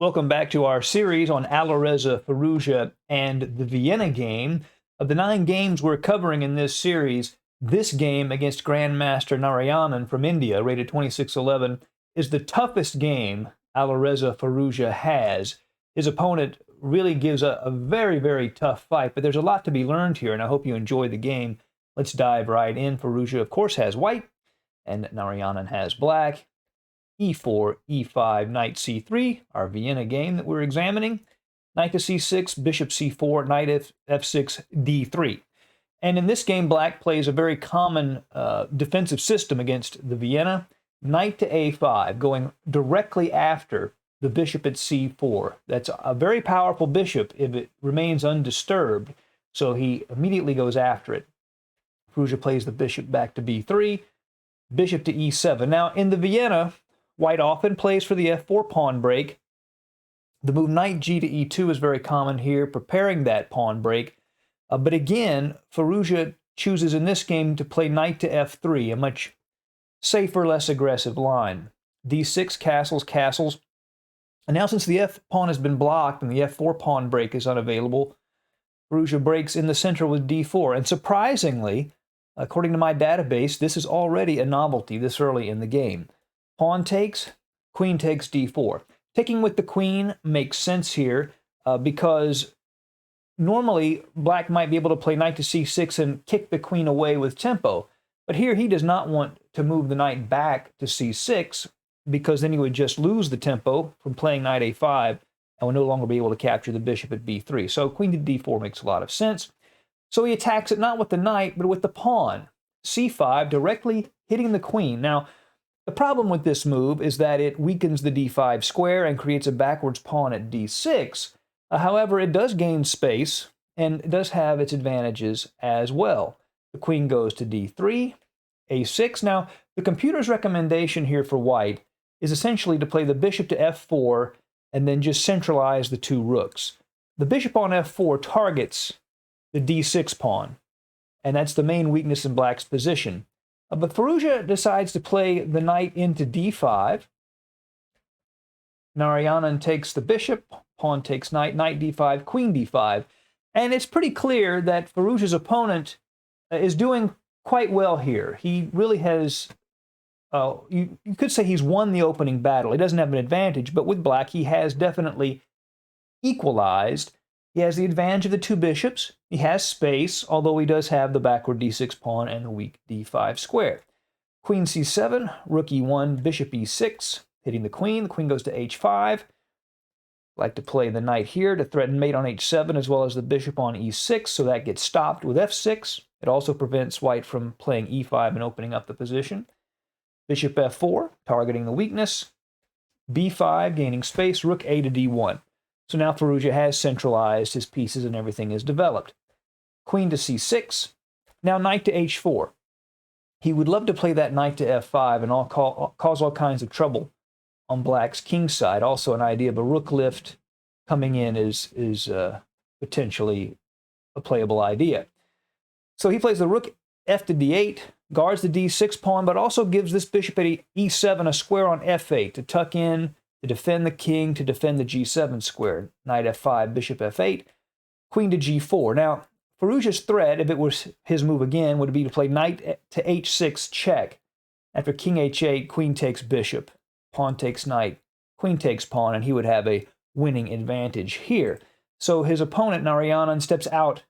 Welcome back to our series on Alireza Firouzja and the Vienna game. Of the 9 games we're covering in this series, this game against Grandmaster Narayanan from India, rated 2611, is the toughest game Alireza Firouzja has. His opponent really gives a very, very tough fight, but there's a lot to be learned here, and I hope you enjoy the game. Let's dive right in. Firouzja, of course, has white, and Narayanan has black. E4, E5, knight C3, our Vienna game that we're examining. Knight to C6, bishop C4, knight F6, D3. And in this game, black plays a very common defensive system against the Vienna. Knight to A5, going directly after the bishop at C4. That's a very powerful bishop if it remains undisturbed, so he immediately goes after it. Firouzja plays the bishop back to B3, bishop to E7. Now, in the Vienna, white often plays for the F4 pawn break. The move knight G to E2 is very common here, preparing that pawn break. But again, Firouzja chooses in this game to play knight to F3, a much safer, less aggressive line. D6, castles, castles. And now since the F pawn has been blocked and the F4 pawn break is unavailable, Firouzja breaks in the center with D4. And surprisingly, according to my database, this is already a novelty this early in the game. Pawn takes, queen takes D4. Taking with the queen makes sense here because normally black might be able to play knight to C6 and kick the queen away with tempo. But here he does not want to move the knight back to C6 because then he would just lose the tempo from playing knight A5 and would no longer be able to capture the bishop at B3. So queen to D4 makes a lot of sense. So he attacks it not with the knight, but with the pawn. C5, directly hitting the queen. Now, the problem with this move is that it weakens the D5 square and creates a backwards pawn at D6. However, it does gain space, and it does have its advantages as well. The queen goes to D3, A6. Now, the computer's recommendation here for white is essentially to play the bishop to F4 and then just centralize the 2 rooks. The bishop on F4 targets the D6 pawn, and that's the main weakness in black's position. But Firouzja decides to play the knight into D5. Narayanan takes the bishop, pawn takes knight, knight D5, queen D5. And it's pretty clear that Firouzja's opponent is doing quite well here. He really has, you could say he's won the opening battle. He doesn't have an advantage, but with black he has definitely equalized. He has the advantage of the 2 bishops. He has space, although he does have the backward D6 pawn and the weak D5 square. Queen C7, rook E1, bishop E6, hitting the queen. The queen goes to H5. Like to play the knight here to threaten mate on H7 as well as the bishop on E6, so that gets stopped with F6. It also prevents white from playing E5 and opening up the position. Bishop F4, targeting the weakness. B5, gaining space, rook A to D1. So now Firouzja has centralized his pieces and everything is developed. Queen to C6. Now knight to H4. He would love to play that knight to F5 and cause all kinds of trouble on black's king side. Also an idea of a rook lift coming in is potentially a playable idea. So he plays the rook F to D8, guards the D6 pawn, but also gives this bishop at E7 a square on F8 to tuck in, to defend the king, to defend the G7 square. Knight F5, bishop F8, queen to G4. Now, Firouzja's threat, if it was his move again, would be to play knight to H6 check. After king H8, queen takes bishop, pawn takes knight, queen takes pawn, and he would have a winning advantage here. So his opponent, Narayanan, steps out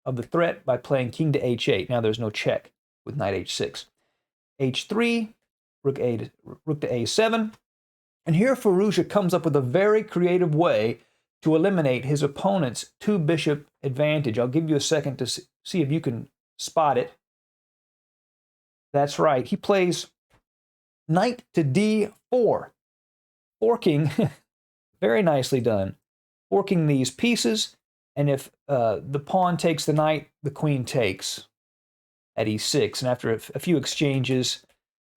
of the threat by playing king to H8. Now there's no check with knight H6. H3, rook to A7. And here Firouzja comes up with a very creative way to eliminate his opponent's 2 bishop advantage. I'll give you a second to see if you can spot it. That's right. He plays knight to D4, forking, very nicely done, forking these pieces. And if the pawn takes the knight, the queen takes at E6. And after a few exchanges,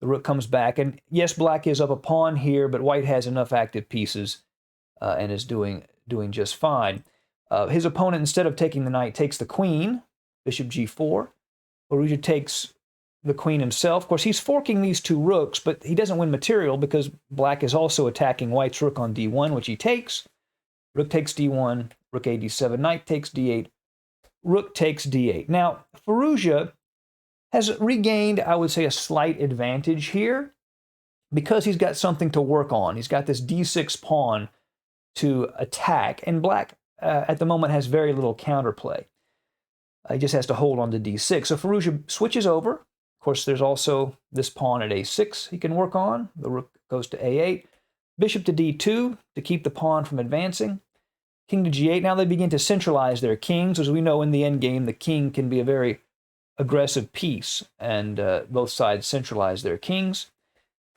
the rook comes back, and yes, black is up a pawn here, but white has enough active pieces and is doing just fine. His opponent, instead of taking the knight, takes the queen, bishop G4. Firouzja takes the queen himself. Of course, he's forking these two rooks, but he doesn't win material because black is also attacking white's rook on d1, which he takes. Rook takes d1, rook a d7, knight takes d8, rook takes d8. Now, Firouzja has regained, I would say, a slight advantage here because he's got something to work on. He's got this d6 pawn to attack, and black at the moment has very little counterplay. He just has to hold on to d6. So Firouzja switches over. Of course, there's also this pawn at a6 he can work on. The rook goes to a8. Bishop to d2 to keep the pawn from advancing. King to g8. Now they begin to centralize their kings. As we know, in the endgame, the king can be a very aggressive piece, and both sides centralize their kings.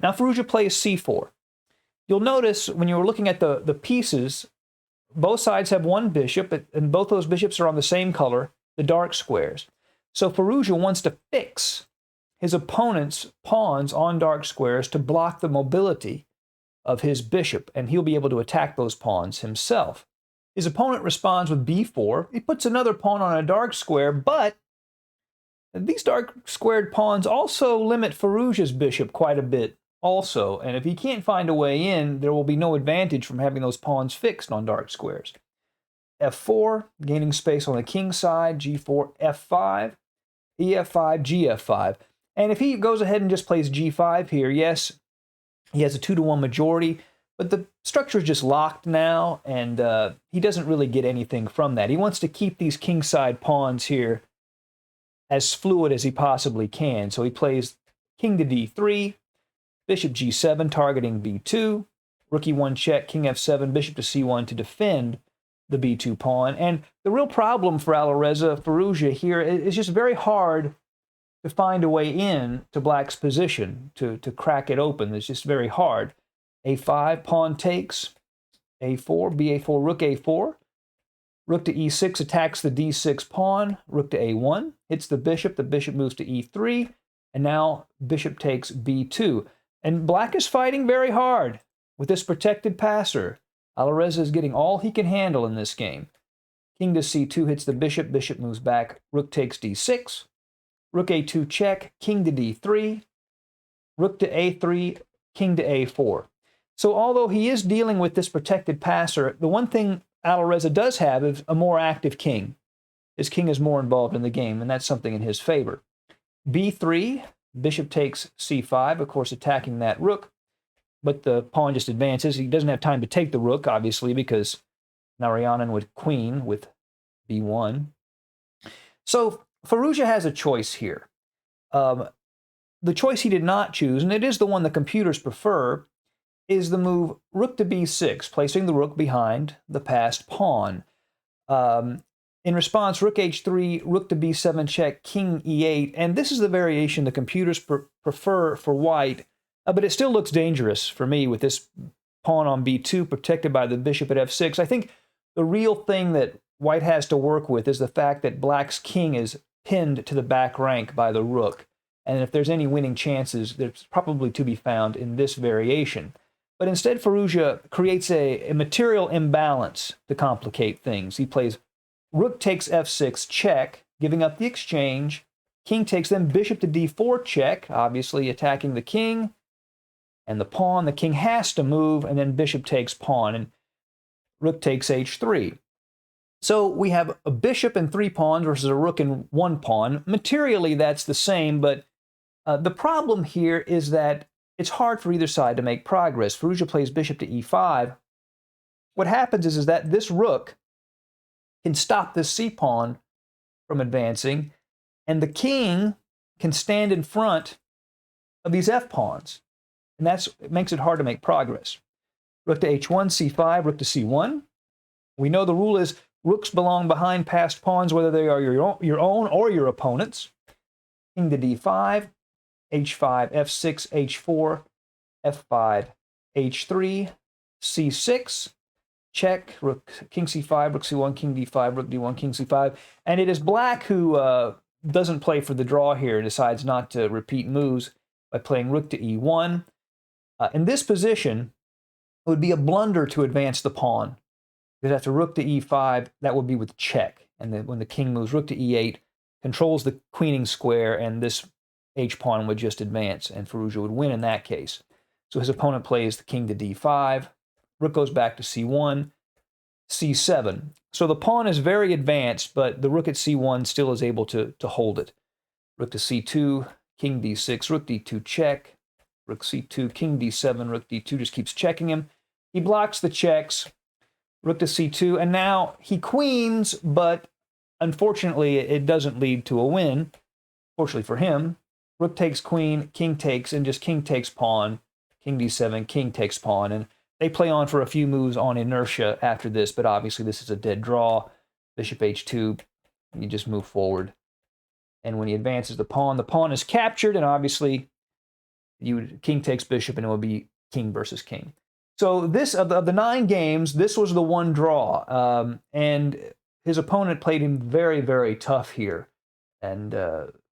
Now Firouzja plays c4. You'll notice when you're looking at the pieces, both sides have one bishop, and both those bishops are on the same color, the dark squares. So Firouzja wants to fix his opponent's pawns on dark squares to block the mobility of his bishop, and he'll be able to attack those pawns himself. His opponent responds with b4. He puts another pawn on a dark square, but these dark squared pawns also limit Firouzja's bishop quite a bit also, and if he can't find a way in, there will be no advantage from having those pawns fixed on dark squares. f4, gaining space on the king side, g4, f5, ef5, gf5. And if he goes ahead and just plays g5 here, yes, he has a 2-to-1 majority, but the structure is just locked now, and he doesn't really get anything from that. He wants to keep these kingside pawns here as fluid as he possibly can. So he plays king to d3, bishop g7, targeting b2, rook e1 check, king f7, bishop to c1 to defend the b2 pawn. And the real problem for Alireza Firouzja here is just very hard to find a way in to black's position, to crack it open. It's just very hard. a5, pawn takes, a4, ba4, rook a4, rook to e6 attacks the d6 pawn, rook to a1, hits the bishop moves to e3, and now bishop takes b2. And black is fighting very hard with this protected passer. Alireza is getting all he can handle in this game. King to c2 hits the bishop moves back, rook takes d6, rook a2 check, king to d3, rook to a3, king to a4. So although he is dealing with this protected passer, the one thing Alireza does have is a more active king. His king is more involved in the game, and that's something in his favor. b3, bishop takes c5, of course attacking that rook, but the pawn just advances. He doesn't have time to take the rook, obviously, because Narayanan would queen with b1. So Firouzja has a choice here. The choice he did not choose, and it is the one the computers prefer, is the move rook to b6, placing the rook behind the passed pawn. In response, rook h3, rook to b7 check, king e8, and this is the variation the computers prefer for white, but it still looks dangerous for me with this pawn on b2 protected by the bishop at f6. I think the real thing that white has to work with is the fact that black's king is pinned to the back rank by the rook, and if there's any winning chances, there's probably to be found in this variation. But instead, Firouzja creates a material imbalance to complicate things. He plays rook takes f6 check, giving up the exchange. King takes then bishop to d4 check, obviously attacking the king and the pawn. The king has to move, and then bishop takes pawn, and rook takes h3. So we have a bishop and 3 pawns versus a rook and 1 pawn. Materially, that's the same, but the problem here is that it's hard for either side to make progress. Firouzja plays bishop to e5. What happens is that this rook can stop this c-pawn from advancing, and the king can stand in front of these f-pawns. And it makes it hard to make progress. Rook to h1, c5, rook to c1. We know the rule is rooks belong behind passed pawns, whether they are your own or your opponent's. King to d5, h5, f6, h4, f5, h3, c6, check, rook, king c5, rook c1, king d5, rook d1, king c5. And it is black who doesn't play for the draw here, decides not to repeat moves by playing rook to e1. In this position, it would be a blunder to advance the pawn, because after rook to e5, that would be with check. And then when the king moves rook to e8, controls the queening square, and this h-pawn would just advance, and Firouzja would win in that case. So his opponent plays the king to d5, rook goes back to c1, c7. So the pawn is very advanced, but the rook at c1 still is able to hold it. Rook to c2, king d6, rook d2 check, rook c2, king d7, rook d2 just keeps checking him. He blocks the checks, rook to c2, and now he queens, but unfortunately it doesn't lead to a win. Fortunately for him, rook takes queen, king takes, and just king takes pawn, king d7, king takes pawn, and they play on for a few moves on inertia after this, but obviously this is a dead draw. Bishop h2, you just move forward. And when he advances the pawn is captured, and obviously king takes bishop, and it will be king versus king. So this, of the 9 games, this was the one draw. And his opponent played him very, very tough here. And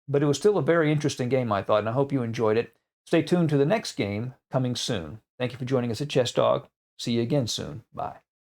but it was still a very interesting game, I thought, and I hope you enjoyed it. Stay tuned to the next game coming soon. Thank you for joining us at Chess Dog. See you again soon. Bye.